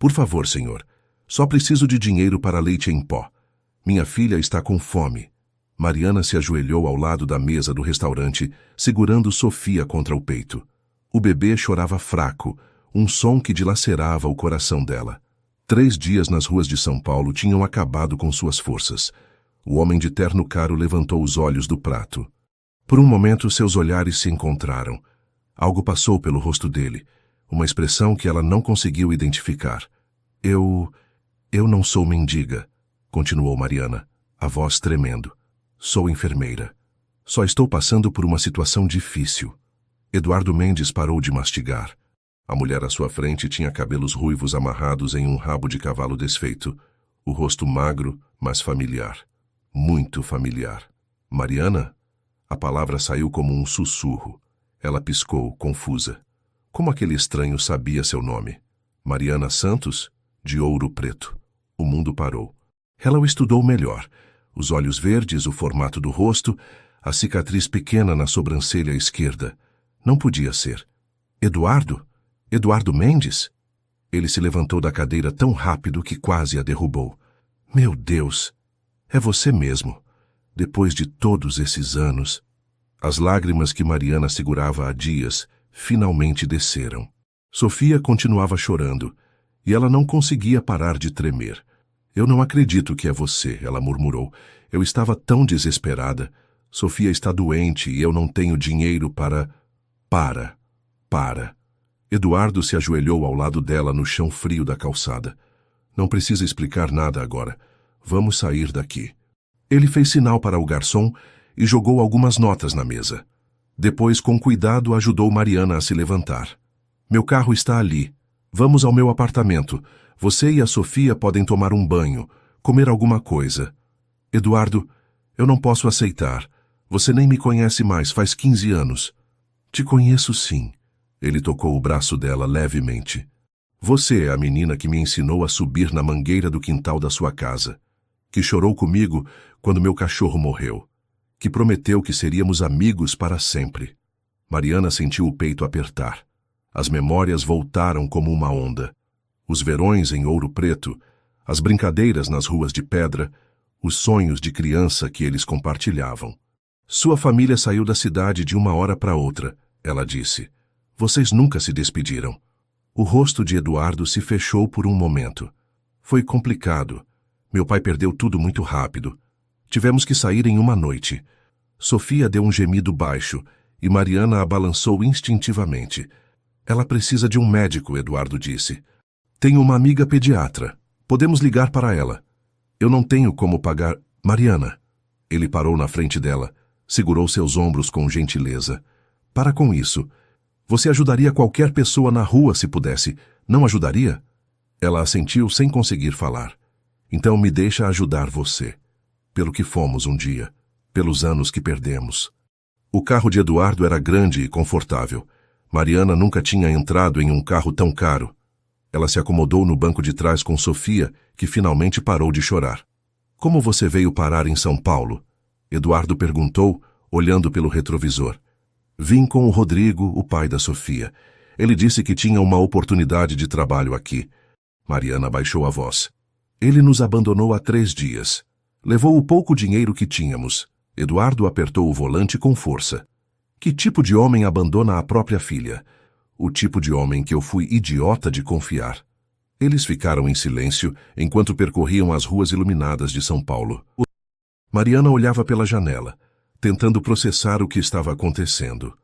Por favor, senhor. Só preciso de dinheiro para leite em pó. Minha filha está com fome. Mariana se ajoelhou ao lado da mesa do restaurante, segurando Sofia contra o peito. O bebê chorava fraco, um som que dilacerava o coração dela. 3 dias nas ruas de São Paulo tinham acabado com suas forças. O homem de terno caro levantou os olhos do prato. Por um momento, seus olhares se encontraram. Algo passou pelo rosto dele, uma expressão que ela não conseguiu identificar. Eu não sou mendiga, continuou Mariana, a voz tremendo. Sou enfermeira. Só estou passando por uma situação difícil. Eduardo Mendes parou de mastigar. A mulher à sua frente tinha cabelos ruivos amarrados em um rabo de cavalo desfeito, o rosto magro, mas familiar. Muito familiar. Mariana? A palavra saiu como um sussurro. Ela piscou, confusa. Como aquele estranho sabia seu nome? Mariana Santos? De Ouro Preto. O mundo parou. Ela o estudou melhor. Os olhos verdes, o formato do rosto, a cicatriz pequena na sobrancelha esquerda. Não podia ser. Eduardo? Eduardo Mendes? Ele se levantou da cadeira tão rápido que quase a derrubou. Meu Deus! É você mesmo. Depois de todos esses anos... As lágrimas que Mariana segurava há dias finalmente desceram. Sofia continuava chorando, e ela não conseguia parar de tremer. Eu não acredito que é você, ela murmurou. Eu estava tão desesperada. Sofia está doente e eu não tenho dinheiro para... Para. Eduardo se ajoelhou ao lado dela no chão frio da calçada. Não precisa explicar nada agora. Vamos sair daqui. Ele fez sinal para o garçom e jogou algumas notas na mesa. Depois, com cuidado, ajudou Mariana a se levantar. Meu carro está ali. Vamos ao meu apartamento. Você e a Sofia podem tomar um banho, comer alguma coisa. Eduardo, eu não posso aceitar. Você nem me conhece mais, faz 15 anos. Te conheço sim. Ele tocou o braço dela levemente. Você é a menina que me ensinou a subir na mangueira do quintal da sua casa, que chorou comigo quando meu cachorro morreu, que prometeu que seríamos amigos para sempre. Mariana sentiu o peito apertar. As memórias voltaram como uma onda. Os verões em Ouro Preto, as brincadeiras nas ruas de pedra, os sonhos de criança que eles compartilhavam. Sua família saiu da cidade de uma hora para outra, ela disse. Vocês nunca se despediram. O rosto de Eduardo se fechou por um momento. Foi complicado. Meu pai perdeu tudo muito rápido. Tivemos que sair em uma noite. Sofia deu um gemido baixo e Mariana a balançou instintivamente. Ela precisa de um médico, Eduardo disse. Tenho uma amiga pediatra. Podemos ligar para ela. Eu não tenho como pagar... Mariana. Ele parou na frente dela, segurou seus ombros com gentileza. Para com isso. Você ajudaria qualquer pessoa na rua se pudesse. Não ajudaria? Ela assentiu sem conseguir falar. Então me deixa ajudar você. Pelo que fomos um dia. Pelos anos que perdemos. O carro de Eduardo era grande e confortável. Mariana nunca tinha entrado em um carro tão caro. Ela se acomodou no banco de trás com Sofia, que finalmente parou de chorar. Como você veio parar em São Paulo? Eduardo perguntou, olhando pelo retrovisor. Vim com o Rodrigo, o pai da Sofia. Ele disse que tinha uma oportunidade de trabalho aqui. Mariana baixou a voz. Ele nos abandonou há 3 dias. Levou o pouco dinheiro que tínhamos. Eduardo apertou o volante com força. Que tipo de homem abandona a própria filha? O tipo de homem que eu fui idiota de confiar. Eles ficaram em silêncio enquanto percorriam as ruas iluminadas de São Paulo. Mariana olhava pela janela, tentando processar o que estava acontecendo.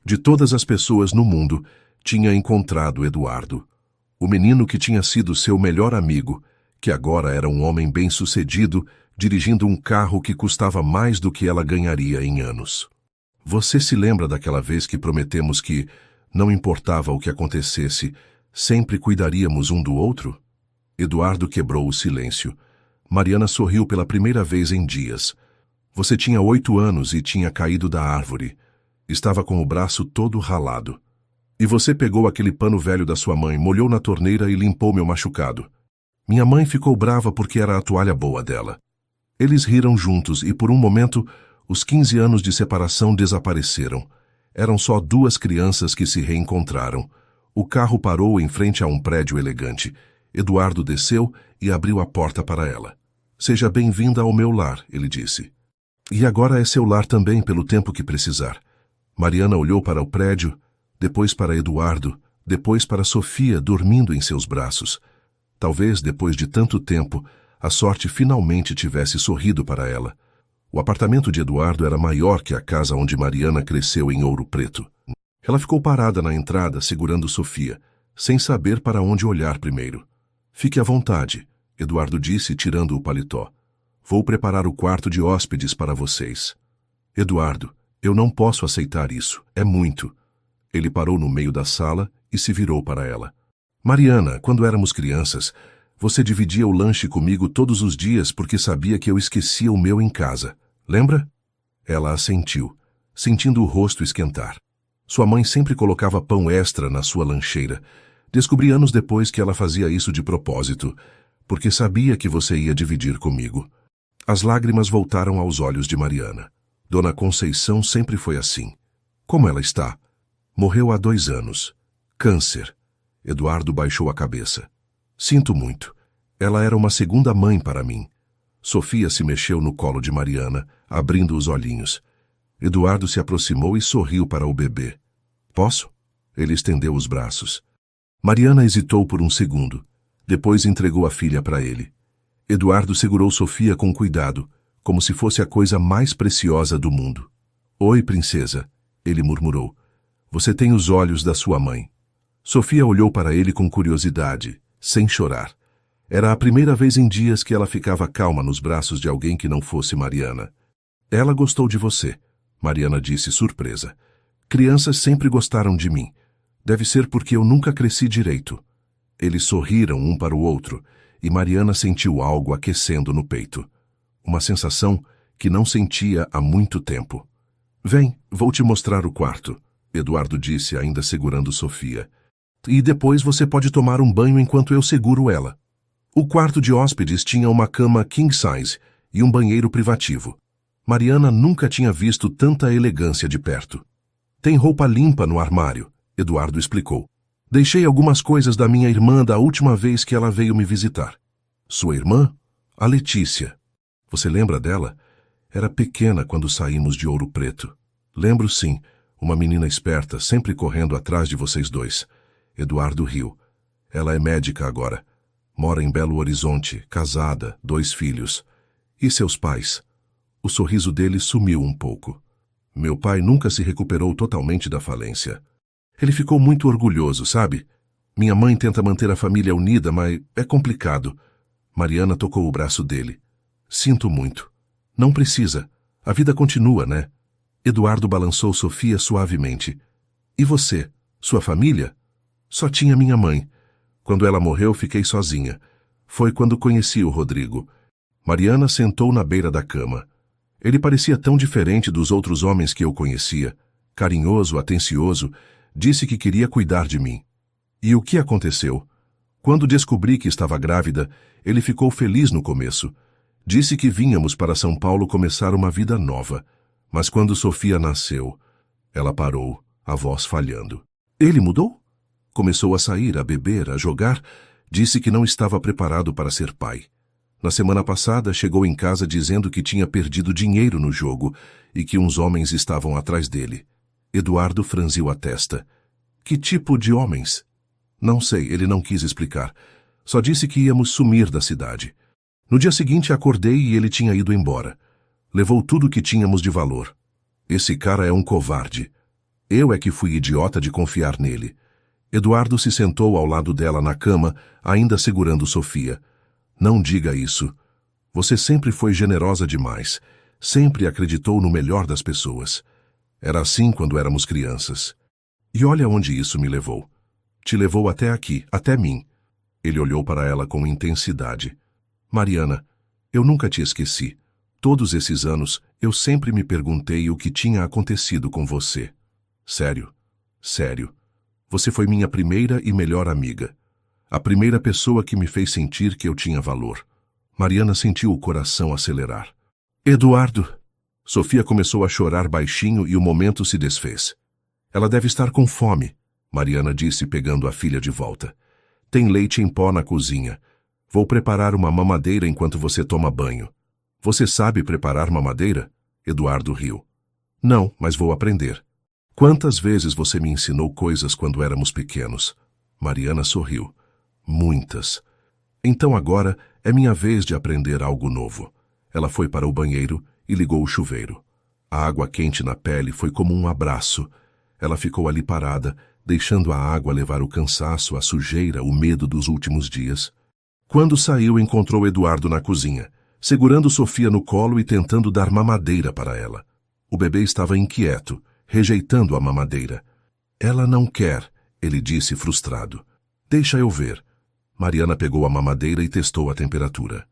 De todas as pessoas no mundo, tinha encontrado Eduardo. O menino que tinha sido seu melhor amigo, que agora era um homem bem-sucedido, dirigindo um carro que custava mais do que ela ganharia em anos. Você se lembra daquela vez que prometemos que, não importava o que acontecesse, sempre cuidaríamos um do outro? Eduardo quebrou o silêncio. Mariana sorriu pela primeira vez em dias. Você tinha 8 anos e tinha caído da árvore. Estava com o braço todo ralado. E você pegou aquele pano velho da sua mãe, molhou na torneira e limpou meu machucado. Minha mãe ficou brava porque era a toalha boa dela. Eles riram juntos e, por um momento, os 15 anos de separação desapareceram. Eram só 2 crianças que se reencontraram. O carro parou em frente a um prédio elegante. Eduardo desceu e abriu a porta para ela. Seja bem-vinda ao meu lar, ele disse. E agora é seu lar também pelo tempo que precisar. Mariana olhou para o prédio, depois para Eduardo, depois para Sofia dormindo em seus braços. Talvez, depois de tanto tempo, a sorte finalmente tivesse sorrido para ela. O apartamento de Eduardo era maior que a casa onde Mariana cresceu em Ouro Preto. Ela ficou parada na entrada, segurando Sofia, sem saber para onde olhar primeiro. Fique à vontade, Eduardo disse, tirando o paletó. Vou preparar o quarto de hóspedes para vocês. Eduardo, eu não posso aceitar isso. É muito. Ele parou no meio da sala e se virou para ela. Mariana, quando éramos crianças, você dividia o lanche comigo todos os dias porque sabia que eu esquecia o meu em casa. Lembra? Ela assentiu, sentindo o rosto esquentar. Sua mãe sempre colocava pão extra na sua lancheira. Descobri anos depois que ela fazia isso de propósito, porque sabia que você ia dividir comigo. As lágrimas voltaram aos olhos de Mariana. Dona Conceição sempre foi assim. Como ela está? Morreu há 2 anos. Câncer. Eduardo baixou a cabeça. Sinto muito. Ela era uma segunda mãe para mim. Sofia se mexeu no colo de Mariana, abrindo os olhinhos. Eduardo se aproximou e sorriu para o bebê. Posso? Ele estendeu os braços. Mariana hesitou por um segundo. Depois entregou a filha para ele. Eduardo segurou Sofia com cuidado, como se fosse a coisa mais preciosa do mundo. Oi, princesa, ele murmurou. Você tem os olhos da sua mãe. Sofia olhou para ele com curiosidade, sem chorar. Era a primeira vez em dias que ela ficava calma nos braços de alguém que não fosse Mariana. Ela gostou de você, Mariana disse surpresa. Crianças sempre gostaram de mim. Deve ser porque eu nunca cresci direito. Eles sorriram um para o outro, e Mariana sentiu algo aquecendo no peito. Uma sensação que não sentia há muito tempo. Vem, vou te mostrar o quarto, Eduardo disse, ainda segurando Sofia. E depois você pode tomar um banho enquanto eu seguro ela. O quarto de hóspedes tinha uma cama king size e um banheiro privativo. Mariana nunca tinha visto tanta elegância de perto. Tem roupa limpa no armário, Eduardo explicou. Deixei algumas coisas da minha irmã da última vez que ela veio me visitar. Sua irmã? A Letícia. Você lembra dela? Era pequena quando saímos de Ouro Preto. Lembro sim, uma menina esperta, sempre correndo atrás de vocês dois. Eduardo riu. Ela é médica agora. Mora em Belo Horizonte, casada, 2 filhos. E seus pais? O sorriso dele sumiu um pouco. Meu pai nunca se recuperou totalmente da falência. Ele ficou muito orgulhoso, sabe? Minha mãe tenta manter a família unida, mas é complicado. Mariana tocou o braço dele. Sinto muito. Não precisa. A vida continua, né? Eduardo balançou Sofia suavemente. E você? Sua família? Só tinha minha mãe. Quando ela morreu, fiquei sozinha. Foi quando conheci o Rodrigo. Mariana sentou na beira da cama. Ele parecia tão diferente dos outros homens que eu conhecia. Carinhoso, atencioso, disse que queria cuidar de mim. E o que aconteceu? Quando descobri que estava grávida, ele ficou feliz no começo. Disse que vínhamos para São Paulo começar uma vida nova. Mas quando Sofia nasceu, ela parou, a voz falhando. Ele mudou? Começou a sair, a beber, a jogar. Disse que não estava preparado para ser pai. Na semana passada, chegou em casa dizendo que tinha perdido dinheiro no jogo e que uns homens estavam atrás dele. Eduardo franziu a testa. Que tipo de homens? Não sei, ele não quis explicar. Só disse que íamos sumir da cidade. No dia seguinte acordei e ele tinha ido embora. Levou tudo que tínhamos de valor. Esse cara é um covarde. Eu é que fui idiota de confiar nele. Eduardo se sentou ao lado dela na cama, ainda segurando Sofia. Não diga isso. Você sempre foi generosa demais. Sempre acreditou no melhor das pessoas. Era assim quando éramos crianças. E olha onde isso me levou. Te levou até aqui, até mim. Ele olhou para ela com intensidade. Mariana, eu nunca te esqueci. Todos esses anos, eu sempre me perguntei o que tinha acontecido com você. Sério, sério. Você foi minha primeira e melhor amiga. A primeira pessoa que me fez sentir que eu tinha valor. Mariana sentiu o coração acelerar. Eduardo! Sofia começou a chorar baixinho e o momento se desfez. Ela deve estar com fome, Mariana disse pegando a filha de volta. Tem leite em pó na cozinha. Vou preparar uma mamadeira enquanto você toma banho. Você sabe preparar mamadeira? Eduardo riu. Não, mas vou aprender. Quantas vezes você me ensinou coisas quando éramos pequenos? Mariana sorriu. Muitas. Então agora é minha vez de aprender algo novo. Ela foi para o banheiro e ligou o chuveiro. A água quente na pele foi como um abraço. Ela ficou ali parada, deixando a água levar o cansaço, a sujeira, o medo dos últimos dias. Quando saiu, encontrou Eduardo na cozinha, segurando Sofia no colo e tentando dar mamadeira para ela. O bebê estava inquieto, rejeitando a mamadeira. Ela não quer, ele disse frustrado. Deixa eu ver. Mariana pegou a mamadeira e testou a temperatura.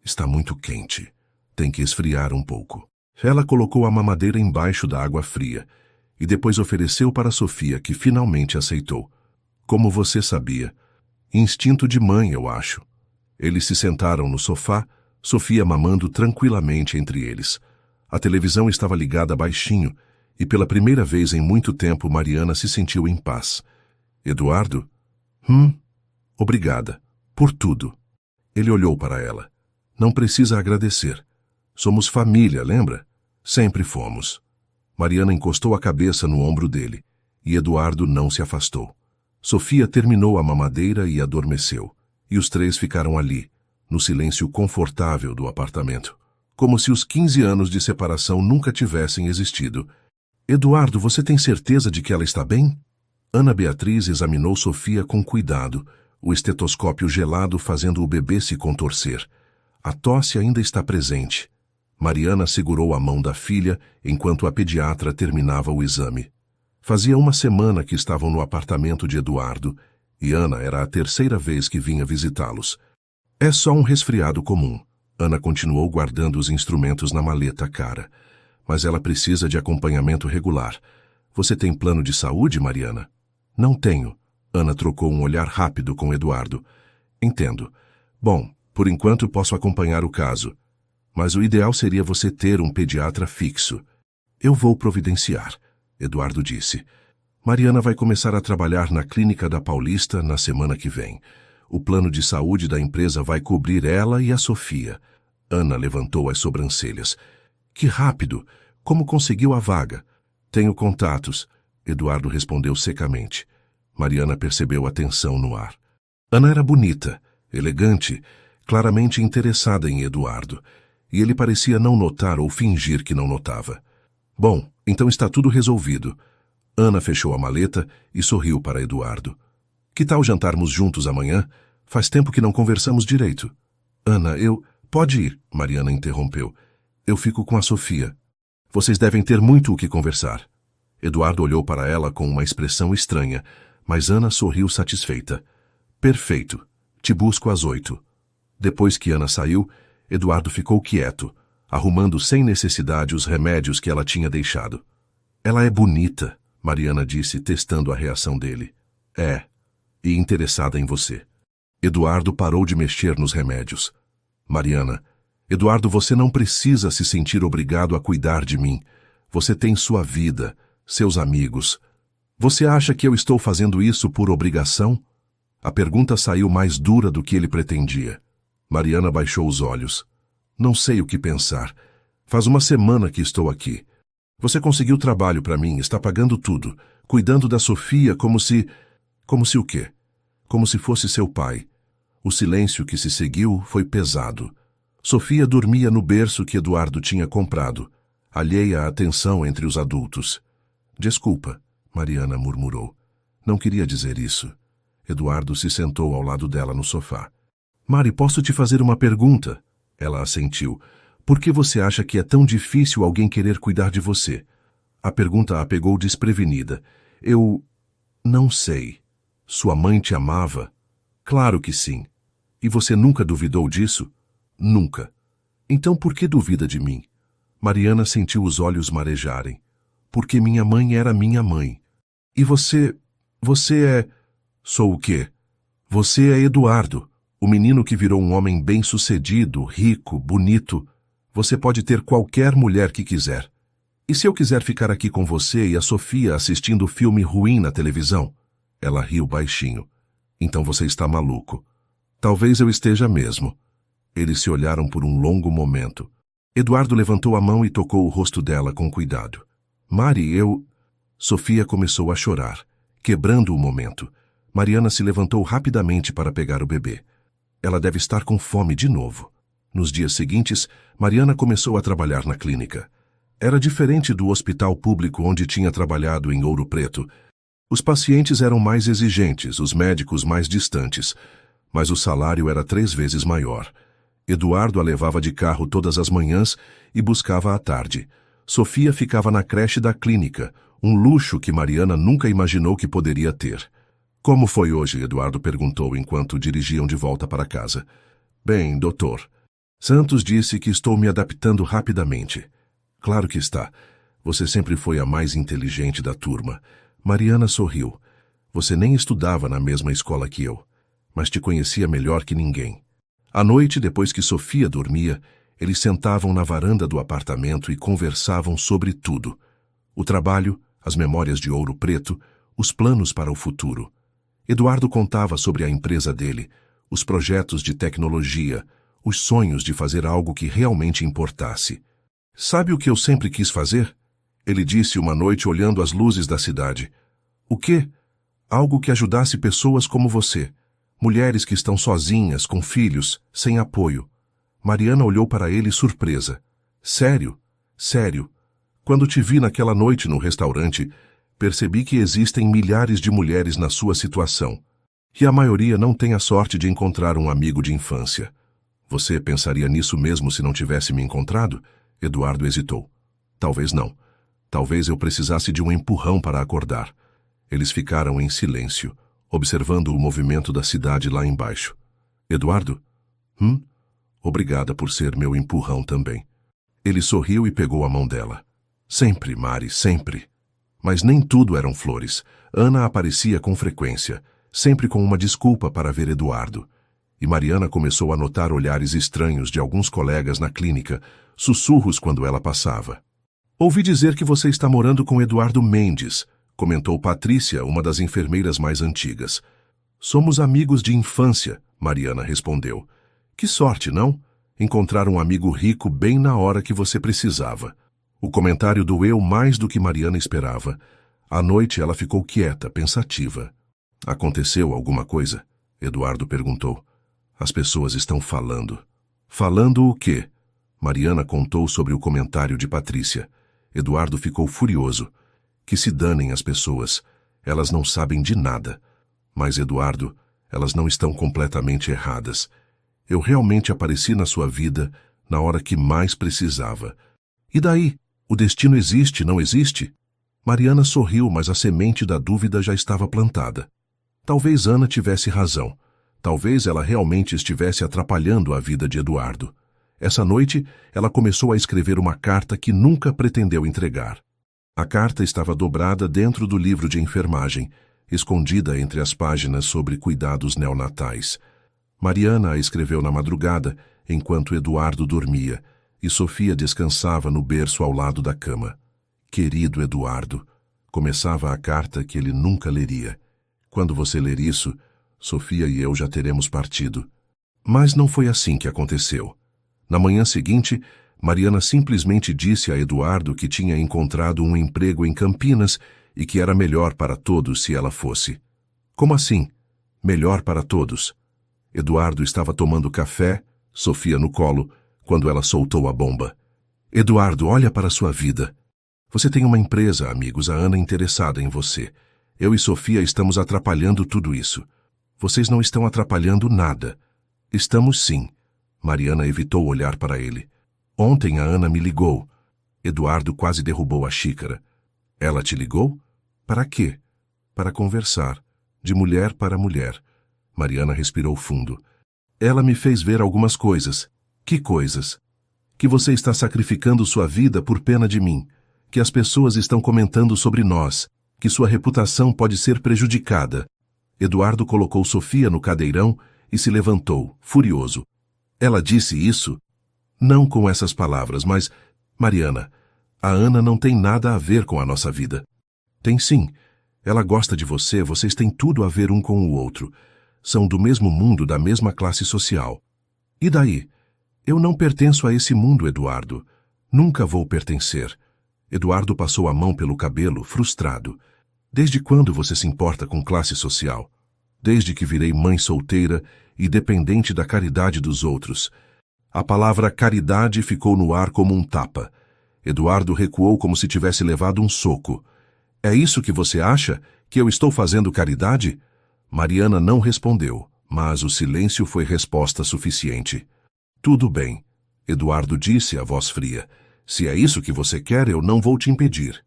Está muito quente. Tem que esfriar um pouco. Ela colocou a mamadeira embaixo da água fria e depois ofereceu para Sofia, que finalmente aceitou. Como você sabia? Instinto de mãe, eu acho. Eles se sentaram no sofá, Sofia mamando tranquilamente entre eles. A televisão estava ligada baixinho e pela primeira vez em muito tempo Mariana se sentiu em paz. Eduardo? Obrigada. Por tudo. Ele olhou para ela. Não precisa agradecer. Somos família, lembra? Sempre fomos. Mariana encostou a cabeça no ombro dele, e Eduardo não se afastou. Sofia terminou a mamadeira e adormeceu, e os três ficaram ali, no silêncio confortável do apartamento, como se os 15 anos de separação nunca tivessem existido. Eduardo, você tem certeza de que ela está bem? Ana Beatriz examinou Sofia com cuidado, o estetoscópio gelado fazendo o bebê se contorcer. A tosse ainda está presente. Mariana segurou a mão da filha enquanto a pediatra terminava o exame. Fazia uma semana que estavam no apartamento de Eduardo e Ana era a terceira vez que vinha visitá-los. É só um resfriado comum. Ana continuou guardando os instrumentos na maleta cara. Mas ela precisa de acompanhamento regular. Você tem plano de saúde, Mariana? Não tenho. Ana trocou um olhar rápido com Eduardo. Entendo. Bom, por enquanto posso acompanhar o caso. Mas o ideal seria você ter um pediatra fixo. Eu vou providenciar, Eduardo disse. Mariana vai começar a trabalhar na clínica da Paulista na semana que vem. O plano de saúde da empresa vai cobrir ela e a Sofia. Ana levantou as sobrancelhas. Que rápido! Como conseguiu a vaga? Tenho contatos, Eduardo respondeu secamente. Mariana percebeu a tensão no ar. Ana era bonita, elegante, claramente interessada em Eduardo. E ele parecia não notar ou fingir que não notava. Bom, então está tudo resolvido. Ana fechou a maleta e sorriu para Eduardo. Que tal jantarmos juntos amanhã? Faz tempo que não conversamos direito. Ana, Pode ir, Mariana interrompeu. Eu fico com a Sofia. Vocês devem ter muito o que conversar. Eduardo olhou para ela com uma expressão estranha, mas Ana sorriu satisfeita. Perfeito. Te busco às 8. Depois que Ana saiu, Eduardo ficou quieto, arrumando sem necessidade os remédios que ela tinha deixado. Ela é bonita, Mariana disse, testando a reação dele. É, e interessada em você. Eduardo parou de mexer nos remédios. Mariana, Eduardo, você não precisa se sentir obrigado a cuidar de mim. Você tem sua vida, seus amigos. Você acha que eu estou fazendo isso por obrigação? A pergunta saiu mais dura do que ele pretendia. Mariana baixou os olhos. Não sei o que pensar. Faz uma semana que estou aqui. Você conseguiu trabalho para mim, está pagando tudo, cuidando da Sofia como se... Como se o quê? Como se fosse seu pai. O silêncio que se seguiu foi pesado. Sofia dormia no berço que Eduardo tinha comprado, alheia à atenção entre os adultos. Desculpa, Mariana murmurou. Não queria dizer isso. Eduardo se sentou ao lado dela no sofá. Mari, posso te fazer uma pergunta? Ela assentiu. Por que você acha que é tão difícil alguém querer cuidar de você? A pergunta a pegou desprevenida. Eu... não sei. Sua mãe te amava? Claro que sim. E você nunca duvidou disso? Nunca. Então por que duvida de mim? Mariana sentiu os olhos marejarem. Porque minha mãe era minha mãe. E você... você é... Sou o quê? Você é Eduardo. O menino que virou um homem bem-sucedido, rico, bonito. Você pode ter qualquer mulher que quiser. E se eu quiser ficar aqui com você e a Sofia assistindo filme ruim na televisão? Ela riu baixinho. Então você está maluco. Talvez eu esteja mesmo. Eles se olharam por um longo momento. Eduardo levantou a mão e tocou o rosto dela com cuidado. Mari, eu... Sofia começou a chorar, quebrando o momento. Mariana se levantou rapidamente para pegar o bebê. Ela deve estar com fome de novo. Nos dias seguintes, Mariana começou a trabalhar na clínica. Era diferente do hospital público onde tinha trabalhado em Ouro Preto. Os pacientes eram mais exigentes, os médicos mais distantes, mas o salário era 3 vezes maior. Eduardo a levava de carro todas as manhãs e buscava à tarde. Sofia ficava na creche da clínica, um luxo que Mariana nunca imaginou que poderia ter. Como foi hoje? Eduardo perguntou enquanto dirigiam de volta para casa. Bem, doutor. Santos disse que estou me adaptando rapidamente. Claro que está. Você sempre foi a mais inteligente da turma. Mariana sorriu. Você nem estudava na mesma escola que eu, mas te conhecia melhor que ninguém. À noite, depois que Sofia dormia, eles sentavam na varanda do apartamento e conversavam sobre tudo. O trabalho, as memórias de Ouro Preto, os planos para o futuro. Eduardo contava sobre a empresa dele, os projetos de tecnologia, os sonhos de fazer algo que realmente importasse. Sabe o que eu sempre quis fazer? Ele disse uma noite olhando as luzes da cidade. O quê? Algo que ajudasse pessoas como você. Mulheres que estão sozinhas, com filhos, sem apoio. Mariana olhou para ele surpresa. Sério? Sério. Quando te vi naquela noite no restaurante, percebi que existem milhares de mulheres na sua situação. E a maioria não tem a sorte de encontrar um amigo de infância. Você pensaria nisso mesmo se não tivesse me encontrado? Eduardo hesitou. Talvez não. Talvez eu precisasse de um empurrão para acordar. Eles ficaram em silêncio, observando o movimento da cidade lá embaixo. Eduardo? Obrigada por ser meu empurrão também. Ele sorriu e pegou a mão dela. Sempre, Mari, sempre. Mas nem tudo eram flores. Ana aparecia com frequência, sempre com uma desculpa para ver Eduardo. E Mariana começou a notar olhares estranhos de alguns colegas na clínica, sussurros quando ela passava. Ouvi dizer que você está morando com Eduardo Mendes, comentou Patrícia, uma das enfermeiras mais antigas. Somos amigos de infância, Mariana respondeu. Que sorte, não? Encontrar um amigo rico bem na hora que você precisava. O comentário doeu mais do que Mariana esperava. À noite ela ficou quieta, pensativa. Aconteceu alguma coisa? Eduardo perguntou. As pessoas estão falando. Falando o quê? Mariana contou sobre o comentário de Patrícia. Eduardo ficou furioso. Que se danem as pessoas. Elas não sabem de nada. Mas, Eduardo, elas não estão completamente erradas. Eu realmente apareci na sua vida na hora que mais precisava. E daí? O destino existe, não existe? Mariana sorriu, mas a semente da dúvida já estava plantada. Talvez Ana tivesse razão. Talvez ela realmente estivesse atrapalhando a vida de Eduardo. Essa noite, ela começou a escrever uma carta que nunca pretendeu entregar. A carta estava dobrada dentro do livro de enfermagem, escondida entre as páginas sobre cuidados neonatais. Mariana a escreveu na madrugada, enquanto Eduardo dormia, e Sofia descansava no berço ao lado da cama. Querido Eduardo, começava a carta que ele nunca leria. Quando você ler isso, Sofia e eu já teremos partido. Mas não foi assim que aconteceu. Na manhã seguinte, Mariana simplesmente disse a Eduardo que tinha encontrado um emprego em Campinas e que era melhor para todos se ela fosse. Como assim? Melhor para todos? Eduardo estava tomando café, Sofia no colo, quando ela soltou a bomba. Eduardo, olha para sua vida. Você tem uma empresa, amigos, a Ana interessada em você. Eu e Sofia estamos atrapalhando tudo isso. Vocês não estão atrapalhando nada. Estamos sim. Mariana evitou olhar para ele. Ontem a Ana me ligou. Eduardo quase derrubou a xícara. Ela te ligou? Para quê? Para conversar. De mulher para mulher. Mariana respirou fundo. Ela me fez ver algumas coisas. Que coisas? Que você está sacrificando sua vida por pena de mim. Que as pessoas estão comentando sobre nós. Que sua reputação pode ser prejudicada. Eduardo colocou Sofia no cadeirão e se levantou, furioso. Ela disse isso? Não com essas palavras, mas... Mariana, a Ana não tem nada a ver com a nossa vida. Tem sim. Ela gosta de você, vocês têm tudo a ver um com o outro. são do mesmo mundo, da mesma classe social. E daí? Eu não pertenço a esse mundo, Eduardo. Nunca vou pertencer. Eduardo passou a mão pelo cabelo, frustrado. Desde quando você se importa com classe social? Desde que virei mãe solteira e dependente da caridade dos outros. A palavra caridade ficou no ar como um tapa. Eduardo recuou como se tivesse levado um soco. É isso que você acha? Que eu estou fazendo caridade? Mariana não respondeu, mas o silêncio foi resposta suficiente. Tudo bem, Eduardo disse, a voz fria. Se é isso que você quer, eu não vou te impedir.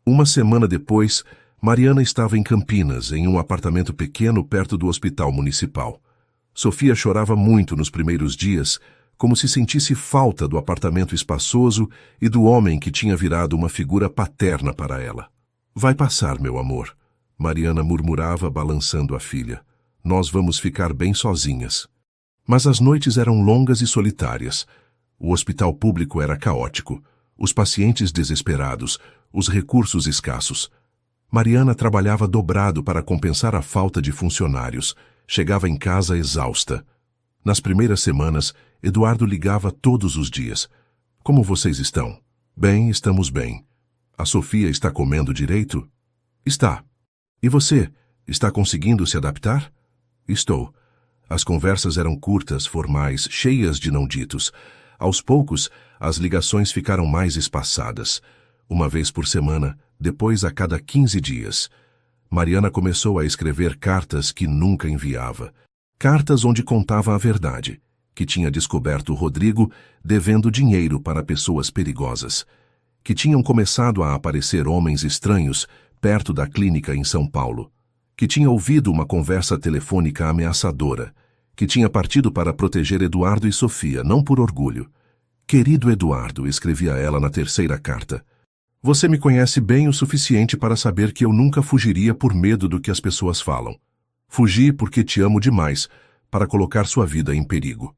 Uma semana depois, Mariana estava em Campinas, em um apartamento pequeno perto do hospital municipal. Sofia chorava muito nos primeiros dias, como se sentisse falta do apartamento espaçoso e do homem que tinha virado uma figura paterna para ela. Vai passar, meu amor, Mariana murmurava, balançando a filha. Nós vamos ficar bem sozinhas. Mas as noites eram longas e solitárias. O hospital público era caótico, os pacientes desesperados, os recursos escassos. Mariana trabalhava dobrado para compensar a falta de funcionários. Chegava em casa exausta. Nas primeiras semanas, Eduardo ligava todos os dias. Como vocês estão? Bem, estamos bem. A Sofia está comendo direito? Está. E você? Está conseguindo se adaptar? Estou. As conversas eram curtas, formais, cheias de não-ditos. Aos poucos, as ligações ficaram mais espaçadas. Uma vez por semana, depois a cada 15 dias. Mariana começou a escrever cartas que nunca enviava. Cartas onde contava a verdade, que tinha descoberto Rodrigo devendo dinheiro para pessoas perigosas, que tinham começado a aparecer homens estranhos perto da clínica em São Paulo, que tinha ouvido uma conversa telefônica ameaçadora, que tinha partido para proteger Eduardo e Sofia, não por orgulho. Querido Eduardo, escrevia ela na terceira carta, você me conhece bem o suficiente para saber que eu nunca fugiria por medo do que as pessoas falam. Fugi porque te amo demais, para colocar sua vida em perigo.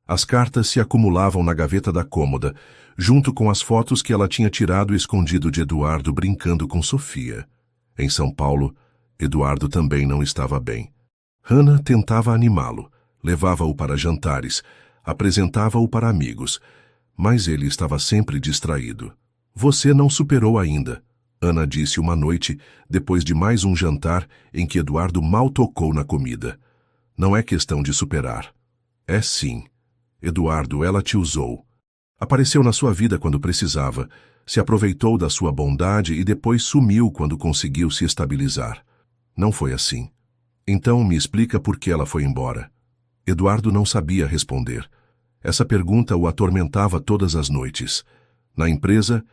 As cartas se acumulavam na gaveta da cômoda, junto com as fotos que ela tinha tirado e escondido de Eduardo brincando com Sofia. Em São Paulo, Eduardo também não estava bem. Hannah tentava animá-lo, levava-o para jantares, apresentava-o para amigos, mas ele estava sempre distraído. Você não superou ainda, Ana disse uma noite, depois de mais um jantar em que Eduardo mal tocou na comida. Não é questão de superar. É sim. Eduardo, ela te usou. Apareceu na sua vida quando precisava, se aproveitou da sua bondade e depois sumiu quando conseguiu se estabilizar. Não foi assim. Então me explica por que ela foi embora. Eduardo não sabia responder. Essa pergunta o atormentava todas as noites. Na empresa,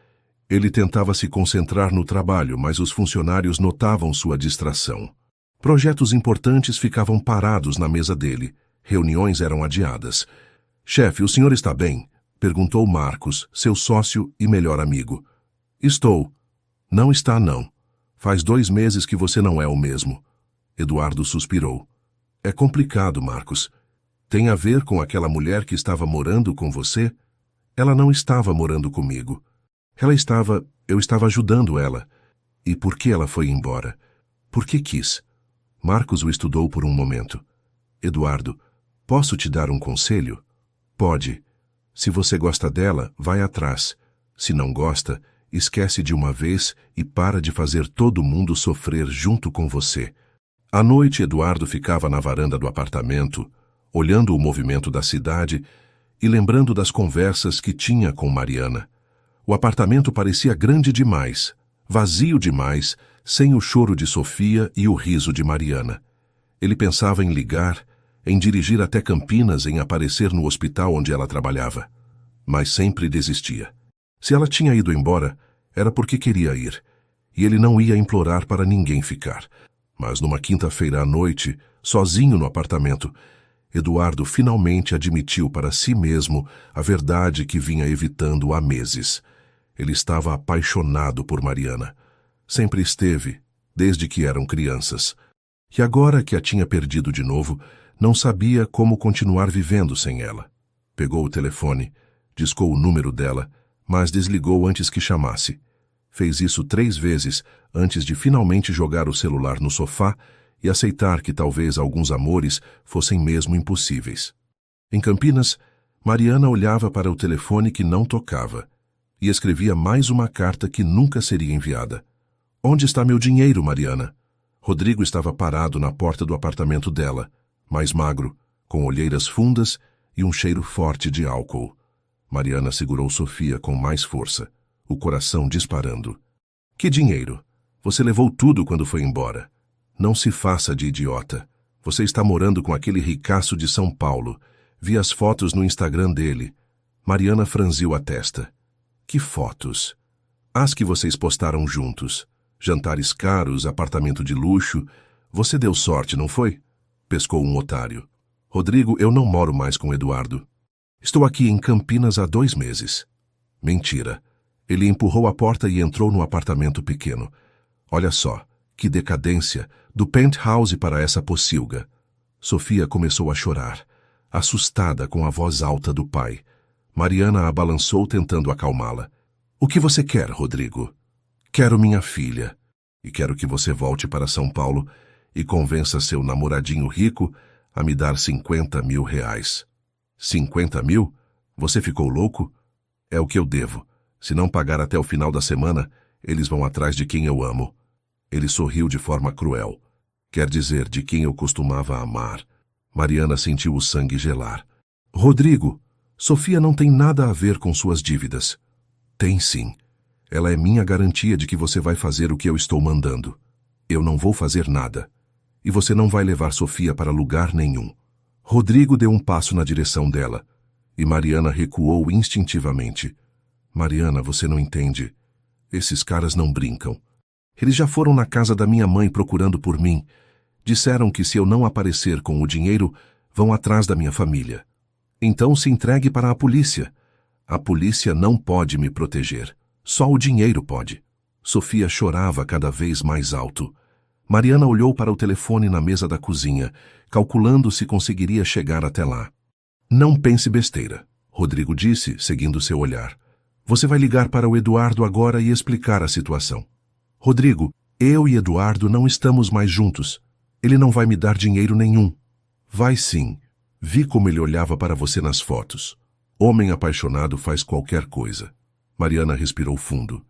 ele tentava se concentrar no trabalho, mas os funcionários notavam sua distração. Projetos importantes ficavam parados na mesa dele. Reuniões eram adiadas. Chefe, o senhor está bem? Perguntou Marcos, seu sócio e melhor amigo. Estou. Não está, não. Faz 2 meses que você não é o mesmo. Eduardo suspirou. É complicado, Marcos. Tem a ver com aquela mulher que estava morando com você? Ela não estava morando comigo. Eu estava ajudando ela. E por que ela foi embora? Porque quis. Marcos o estudou por um momento. Eduardo, posso te dar um conselho? Pode. Se você gosta dela, vai atrás. Se não gosta, esquece de uma vez e para de fazer todo mundo sofrer junto com você. À noite, Eduardo ficava na varanda do apartamento, olhando o movimento da cidade e lembrando das conversas que tinha com Mariana. O apartamento parecia grande demais, vazio demais, sem o choro de Sofia e o riso de Mariana. Ele pensava em ligar, em dirigir até Campinas, em aparecer no hospital onde ela trabalhava. Mas sempre desistia. Se ela tinha ido embora, era porque queria ir, e ele não ia implorar para ninguém ficar. Mas numa quinta-feira à noite, sozinho no apartamento, Eduardo finalmente admitiu para si mesmo a verdade que vinha evitando há meses. Ele estava apaixonado por Mariana. Sempre esteve, desde que eram crianças. E agora que a tinha perdido de novo, não sabia como continuar vivendo sem ela. Pegou o telefone, discou o número dela, mas desligou antes que chamasse. Fez isso 3 vezes antes de finalmente jogar o celular no sofá e aceitar que talvez alguns amores fossem mesmo impossíveis. Em Campinas, Mariana olhava para o telefone que não tocava e escrevia mais uma carta que nunca seria enviada. Onde está meu dinheiro, Mariana? Rodrigo estava parado na porta do apartamento dela, mais magro, com olheiras fundas e um cheiro forte de álcool. Mariana segurou Sofia com mais força, o coração disparando. Que dinheiro? Você levou tudo quando foi embora. Não se faça de idiota. Você está morando com aquele ricaço de São Paulo. Vi as fotos no Instagram dele. Mariana franziu a testa. Que fotos? As que vocês postaram juntos. Jantares caros, apartamento de luxo. Você deu sorte, não foi? Pescou um otário. Rodrigo, eu não moro mais com Eduardo. Estou aqui em Campinas há 2 meses. Mentira. Ele empurrou a porta e entrou no apartamento pequeno. Olha só, que decadência, do penthouse para essa pocilga. Sofia começou a chorar, assustada com a voz alta do pai. Mariana a balançou tentando acalmá-la. O que você quer, Rodrigo? Quero minha filha. E quero que você volte para São Paulo e convença seu namoradinho rico a me dar 50 mil reais. 50 mil? Você ficou louco? É o que eu devo. Se não pagar até o final da semana, eles vão atrás de quem eu amo. Ele sorriu de forma cruel. Quer dizer, de quem eu costumava amar. Mariana sentiu o sangue gelar. Rodrigo, Sofia não tem nada a ver com suas dívidas. Tem sim. Ela é minha garantia de que você vai fazer o que eu estou mandando. Eu não vou fazer nada. E você não vai levar Sofia para lugar nenhum. Rodrigo deu um passo na direção dela. E Mariana recuou instintivamente. Mariana, você não entende. Esses caras não brincam. Eles já foram na casa da minha mãe procurando por mim. Disseram que se eu não aparecer com o dinheiro, vão atrás da minha família. Então se entregue para a polícia. A polícia não pode me proteger. Só o dinheiro pode. Sofia chorava cada vez mais alto. Mariana olhou para o telefone na mesa da cozinha, calculando se conseguiria chegar até lá. Não pense besteira, Rodrigo disse, seguindo seu olhar. Você vai ligar para o Eduardo agora e explicar a situação. Rodrigo, eu e Eduardo não estamos mais juntos. Ele não vai me dar dinheiro nenhum. Vai sim. Vi como ele olhava para você nas fotos. Homem apaixonado faz qualquer coisa. Mariana respirou fundo.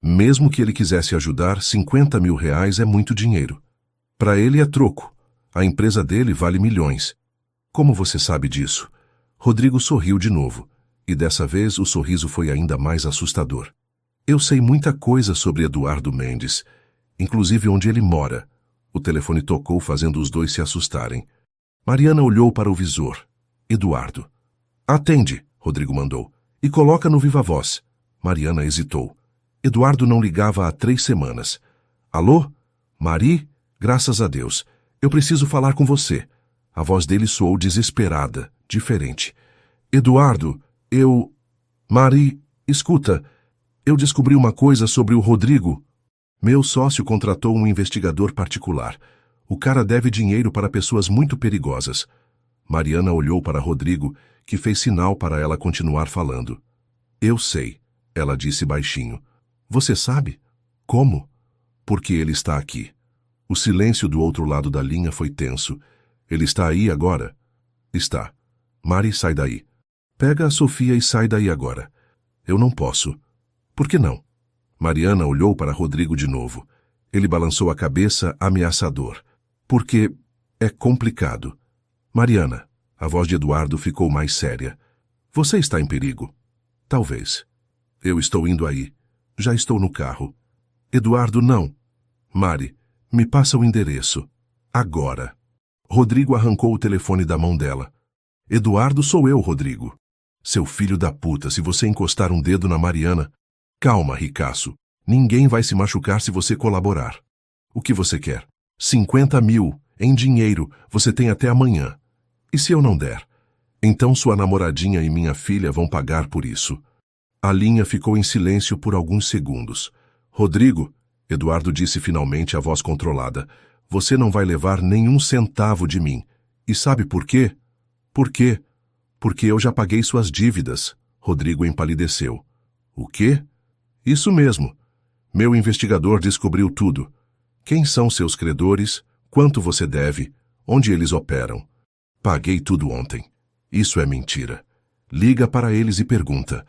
Mesmo que ele quisesse ajudar, 50 mil reais é muito dinheiro. Para ele é troco. A empresa dele vale milhões. Como você sabe disso? Rodrigo sorriu de novo. E dessa vez o sorriso foi ainda mais assustador. Eu sei muita coisa sobre Eduardo Mendes, inclusive onde ele mora. O telefone tocou, fazendo os dois se assustarem. Mariana olhou para o visor. Eduardo. Atende, Rodrigo mandou, e coloca no viva voz. Mariana hesitou. Eduardo não ligava há 3 semanas. Alô? Mari? Graças a Deus. Eu preciso falar com você. A voz dele soou desesperada, diferente. Eduardo, Mari, escuta. Eu descobri uma coisa sobre o Rodrigo. Meu sócio contratou um investigador particular. O cara deve dinheiro para pessoas muito perigosas. Mariana olhou para Rodrigo, que fez sinal para ela continuar falando. Eu sei, ela disse baixinho. Você sabe? Como? Porque ele está aqui. O silêncio do outro lado da linha foi tenso. Ele está aí agora? Está. Mari, sai daí. Pega a Sofia e sai daí agora. Eu não posso. Por que não? Mariana olhou para Rodrigo de novo. Ele balançou a cabeça, ameaçador. Porque é complicado. Mariana, a voz de Eduardo ficou mais séria. Você está em perigo? Talvez. Eu estou indo aí. Já estou no carro. Eduardo, não. Mari, me passa o endereço. Agora. Rodrigo arrancou o telefone da mão dela. Eduardo, sou eu, Rodrigo. Seu filho da puta, se você encostar um dedo na Mariana... Calma, ricaço. Ninguém vai se machucar se você colaborar. O que você quer? 50 mil, em dinheiro, você tem até amanhã. E se eu não der? Então sua namoradinha e minha filha vão pagar por isso. A linha ficou em silêncio por alguns segundos. Rodrigo, Eduardo disse finalmente a voz controlada, você não vai levar nenhum centavo de mim. E sabe por quê? Por quê? Porque eu já paguei suas dívidas. Rodrigo empalideceu. O quê? Isso mesmo. Meu investigador descobriu tudo. Quem são seus credores? Quanto você deve? Onde eles operam? Paguei tudo ontem. Isso é mentira. Liga para eles e pergunta.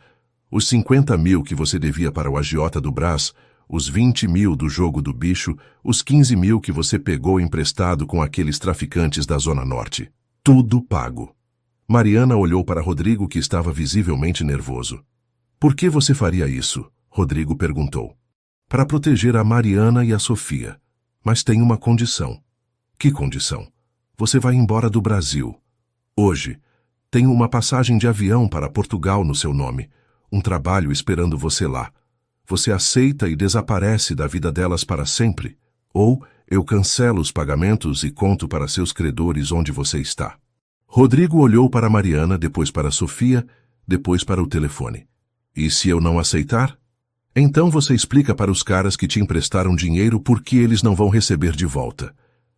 Os 50 mil que você devia para o agiota do Brás, os 20 mil do jogo do bicho, os 15 mil que você pegou emprestado com aqueles traficantes da Zona Norte. Tudo pago. Mariana olhou para Rodrigo, que estava visivelmente nervoso. Por que você faria isso? Rodrigo perguntou. Para proteger a Mariana e a Sofia. Mas tem uma condição. Que condição? Você vai embora do Brasil. Hoje. Tenho uma passagem de avião para Portugal no seu nome. Um trabalho esperando você lá. Você aceita e desaparece da vida delas para sempre? Ou eu cancelo os pagamentos e conto para seus credores onde você está? Rodrigo olhou para Mariana, depois para Sofia, depois para o telefone. E se eu não aceitar? Então você explica para os caras que te emprestaram dinheiro por que eles não vão receber de volta.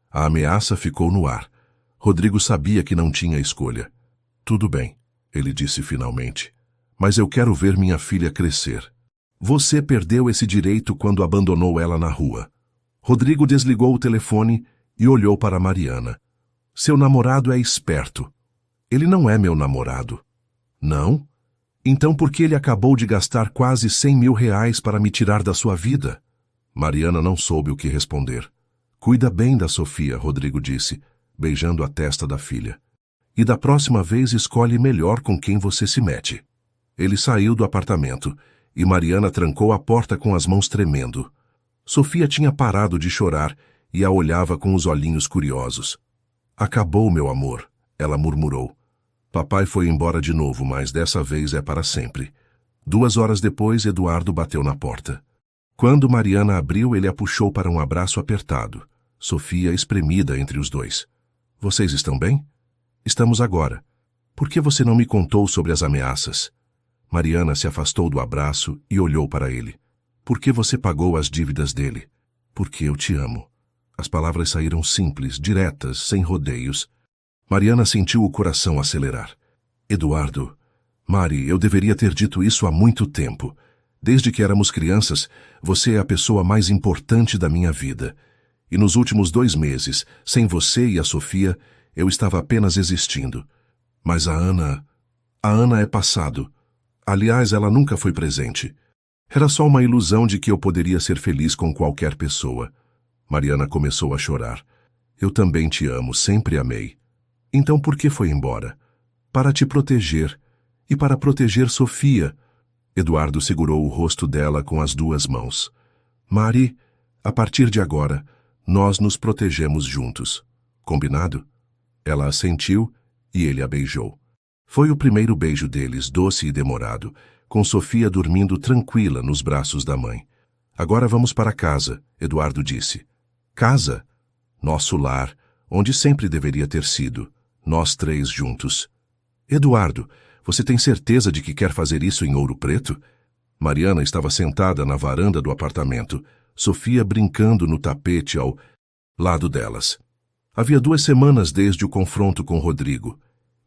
A ameaça ficou no ar. Rodrigo sabia que não tinha escolha. Tudo bem, ele disse finalmente. Mas eu quero ver minha filha crescer. Você perdeu esse direito quando abandonou ela na rua. Rodrigo desligou o telefone e olhou para Mariana. Seu namorado é esperto. Ele não é meu namorado. Não? Então por que ele acabou de gastar quase 100 mil reais para me tirar da sua vida? Mariana não soube o que responder. Cuida bem da Sofia, Rodrigo disse, beijando a testa da filha. E da próxima vez escolhe melhor com quem você se mete. Ele saiu do apartamento e Mariana trancou a porta com as mãos tremendo. Sofia tinha parado de chorar e a olhava com os olhinhos curiosos. Acabou, meu amor, ela murmurou. Papai foi embora de novo, mas dessa vez é para sempre. 2 horas depois, Eduardo bateu na porta. Quando Mariana abriu, ele a puxou para um abraço apertado. Sofia espremida entre os dois. Vocês estão bem? Estamos agora. Por que você não me contou sobre as ameaças? Mariana se afastou do abraço e olhou para ele. Por que você pagou as dívidas dele? Porque eu te amo. As palavras saíram simples, diretas, sem rodeios. Mariana sentiu o coração acelerar. Eduardo, Mari, eu deveria ter dito isso há muito tempo. Desde que éramos crianças, você é a pessoa mais importante da minha vida. E nos últimos 2 meses, sem você e a Sofia, eu estava apenas existindo. Mas a Ana é passado. Aliás, ela nunca foi presente. Era só uma ilusão de que eu poderia ser feliz com qualquer pessoa. Mariana começou a chorar. Eu também te amo, sempre amei. Então por que foi embora? Para te proteger. E para proteger Sofia. Eduardo segurou o rosto dela com as 2 mãos. Mari, a partir de agora, nós nos protegemos juntos. Combinado? Ela assentiu e ele a beijou. Foi o primeiro beijo deles, doce e demorado, com Sofia dormindo tranquila nos braços da mãe. Agora vamos para casa, Eduardo disse. Casa? Nosso lar, onde sempre deveria ter sido. Nós 3 juntos. Eduardo, você tem certeza de que quer fazer isso em Ouro Preto? Mariana estava sentada na varanda do apartamento, Sofia brincando no tapete ao lado delas. Havia 2 semanas desde o confronto com Rodrigo,